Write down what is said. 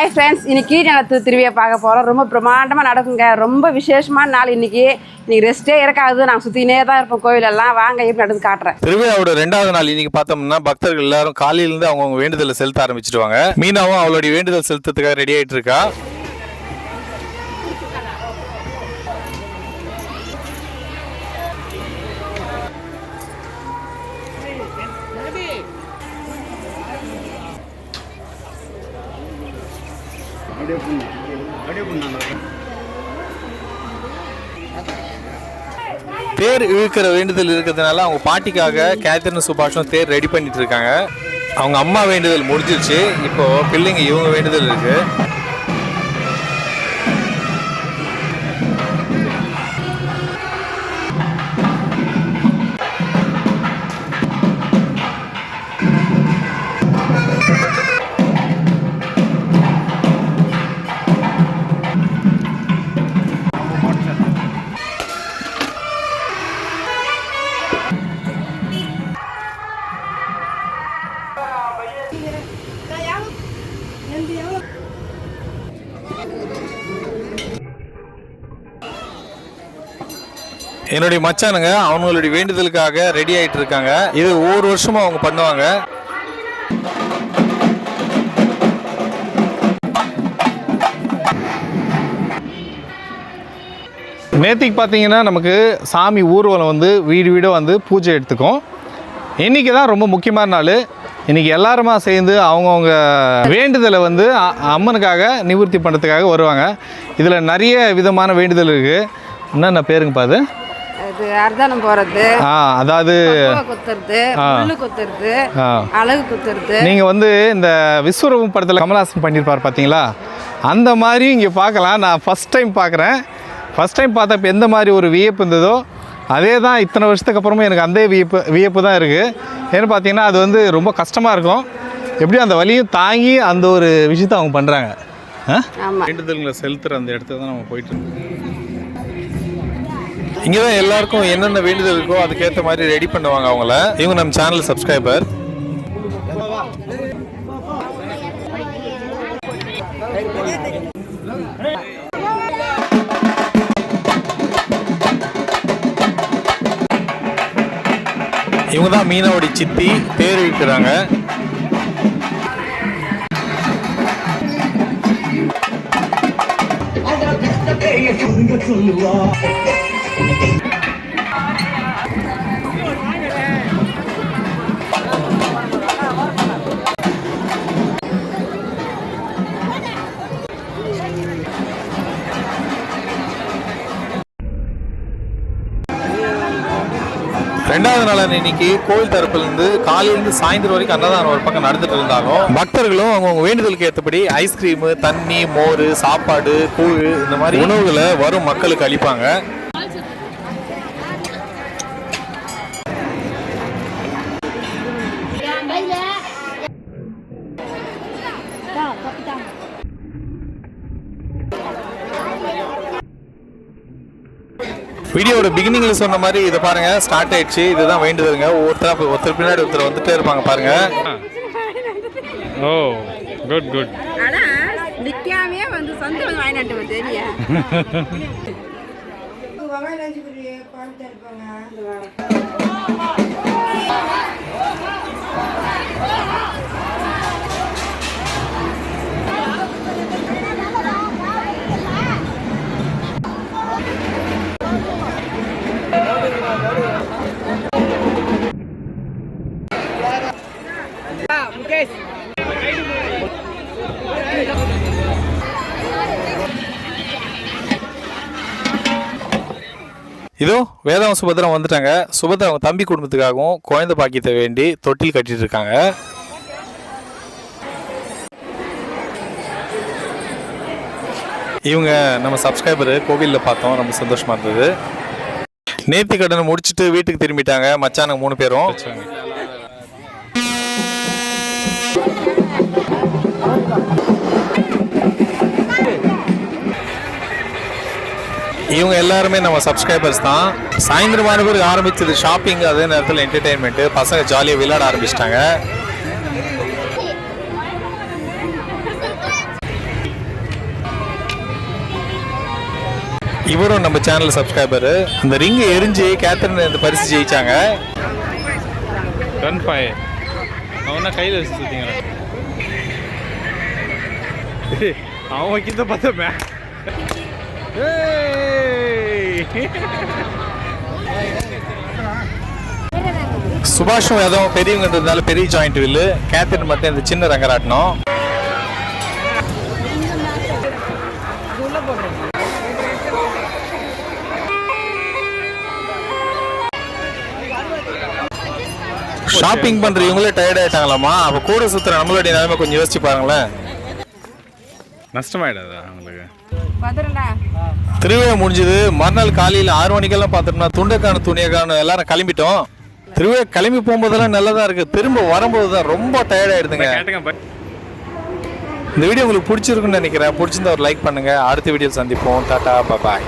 Hi friends, இன்னைக்கு கீழ்நகத்து திருவிழா பார்க்க போகிறோம். ரொம்ப பிரமாண்டமாக நடக்குங்க. ரொம்ப விசேஷமான நாள் இன்னைக்கு ரெஸ்ட்டே இருக்காது. நாங்கள் சுற்றினே தான் இருப்போம் கோவிலெல்லாம். வாங்க எப்படி நடந்து காட்டுறேன். திருவிழாவோட 2வது நாள் இன்னைக்கு பார்த்தோம்னா பக்தர்கள் எல்லாரும் காலையிலேருந்து அவங்கவுங்க வேண்டுதலை செலுத்த ஆரம்பிச்சிடுவாங்க. மீனாவும் அவளுடைய வேண்டுதல் செலுத்துறதுக்காக ரெடி ஆகிட்டு இருக்கா. தேர் இழுக்கிற வேண்டுதல் இருக்கிறதுனால அவங்க பாட்டிக்காக கேத்ரின் சுபாஷும் தேர் ரெடி பண்ணிட்டு இருக்காங்க. அவங்க அம்மா வேண்டுதல் முடிஞ்சிருச்சு. இப்போ பிள்ளைங்க இவங்க வேண்டுதல் இருக்கு. என்னுடைய மச்சானுங்க அவங்களுடைய வேண்டுதலுக்காக ரெடி ஆகிட்டு இருக்காங்க. இது ஒவ்வொரு வருஷமும் அவங்க பண்ணுவாங்க. நேற்றுக்கு பார்த்தீங்கன்னா நமக்கு சாமி ஊர்வலம் வந்து வீடு வீடாக வந்து பூஜை எடுத்துக்கும். இன்றைக்கி தான் ரொம்ப முக்கியமான நாள். இன்றைக்கி எல்லாருமா சேர்ந்து அவங்கவுங்க வேண்டுதலை வந்து அம்மனுக்காக நிவர்த்தி பண்ணுறதுக்காக வருவாங்க. இதில் நிறைய விதமான வேண்டுதல் இருக்குது. என்னென்ன பேருங்க பாது? அர்த்தம் போறது, அதாவது அழகு குத்துறது. நீங்கள் வந்து இந்த விஸ்வரூபம் படத்தில் கமல்ஹாசன் பண்ணியிருப்பார் பார்த்தீங்களா, அந்த மாதிரி இங்கே பார்க்கலாம். நான் ஃபஸ்ட் டைம் பார்க்குறேன். ஃபஸ்ட் டைம் பார்த்தப்போ எந்த மாதிரி ஒரு வியப்பு இருந்ததோ அதே தான் இத்தனை வருஷத்துக்கு அப்புறமும் எனக்கு அந்த வியப்பு தான் இருக்குது. ஏன்னு பார்த்தீங்கன்னா அது வந்து ரொம்ப கஷ்டமாக இருக்கும். எப்படியும் அந்த வலியும் தாங்கி அந்த ஒரு விஷயத்தை அவங்க பண்ணுறாங்க. வேண்டுதல்களை செலுத்துகிற அந்த இடத்துல தான் நம்ம போயிட்டு இருக்கோம். இங்கே தான் எல்லாருக்கும் என்னென்ன வேண்டுதல் இருக்கோ அதுக்கேற்ற மாதிரி ரெடி பண்ணுவாங்க அவங்கள. இவங்க நம்ம சேனல் சப்ஸ்கிரைபர். இவங்க தான் மீனாவுடைய சித்தி. தேர் இழுக்கிறாங்க. ரெண்டாவது நாள் இன்னைக்கு கோவில் தரப்புலேருந்து காலையிலேருந்து சாயந்தரம் வரைக்கும் அன்னதானம் ஒரு பக்கம் நடந்துட்டு இருந்தாலும் பக்தர்களும் அவங்கவுங்க வேண்டுதலுக்கு ஏற்றபடி ஐஸ்கிரீமு, தண்ணி, மோர், சாப்பாடு, கூழ் இந்த மாதிரி உணவுகளை வரும் மக்களுக்கு அளிப்பாங்க. வீடியோட பிகினிங்ல சொன்ன மாதிரி இதை பாருங்க, ஸ்டார்ட் ஆயிடுச்சு. இதுதான் வேண்டுதலுங்க. ஒருத்தர் பின்னாடி ஒருத்தர் வந்துட்டே இருப்பாங்க பாருங்க. ஓ குட் குட். ஆனா நிக்காமே வந்து சொந்த வாங்கிட்டு தெரியா. இதோ வேதாவும் சுபத்ரா வந்துட்டாங்க. சுபத்ரா அவங்க தம்பி குடும்பத்துக்காகவும் குழந்தை பாக்கியத்தை வேண்டி தொட்டில் கட்டிட்டு இருக்காங்க. இவங்க நம்ம சப்ஸ்கிரைபரு. கோவிலில் பார்த்தோம், ரொம்ப சந்தோஷமா இருந்தது. நேர்த்தி கடனை முடிச்சுட்டு வீட்டுக்கு திரும்பிட்டாங்க மச்சானுங்க 3 பேரும். இவங்க எல்லாருமே நம்ம சப்ஸ்கிரைபர்ஸ் தான். சாயந்தரமான பேருக்கு ஆரம்பிச்சது ஷாப்பிங், அதே நேரத்தில் என்டர்டெயின்மெண்ட்டு. பசங்க ஜாலியாக விளையாட ஆரம்பிச்சிட்டாங்க. இவரும் நம்ம சேனல் சப்ஸ்கிரைபரு. இந்த ரிங்கை எரிஞ்சு கேத்தரின் இந்த பரிசு ஜெயிச்சாங்க. ரன் பாய் அவனா கையில் வச்சு சுற்றிங்க. அவன் கிட்ட பார்த்தமே சுபாஷும் ஏதோ பெரியவங்கன்றதுனால பெரிய ஜாயிண்ட் வில்லு, கேத்தரின் மட்டும் இந்த சின்ன ரங்கராட்டணும். ஷாப்பிங் பண்ற இவங்களே டயர்ட் ஆயிட்டாங்களாமா. அப்ப கூட சுத்துற நம்மளுடைய நிலைமை கொஞ்சம் யோசிச்சு பாருங்களேன். நஷ்டமாயிடாதா உங்களுக்கு? திருவிழா முடிஞ்சது. மறுநாள் காலையில் 6 மணிக்கெல்லாம் பார்த்துட்டோம்னா துண்டைக்கான துணியக்கான எல்லாரும் கிளம்பிட்டோம். திருவிழா கிளம்பி போகும்போதெல்லாம் நல்லதா இருக்கு. திரும்ப வரும்போது தான் ரொம்ப டயர்ட் ஆயிடுதுங்க. இந்த வீடியோ உங்களுக்கு பிடிச்சிருக்குன்னு நினைக்கிறேன். பிடிச்சிருந்தா ஒரு லைக் பண்ணுங்க. அடுத்த வீடியோ சந்திப்போம். டாடா பாய்.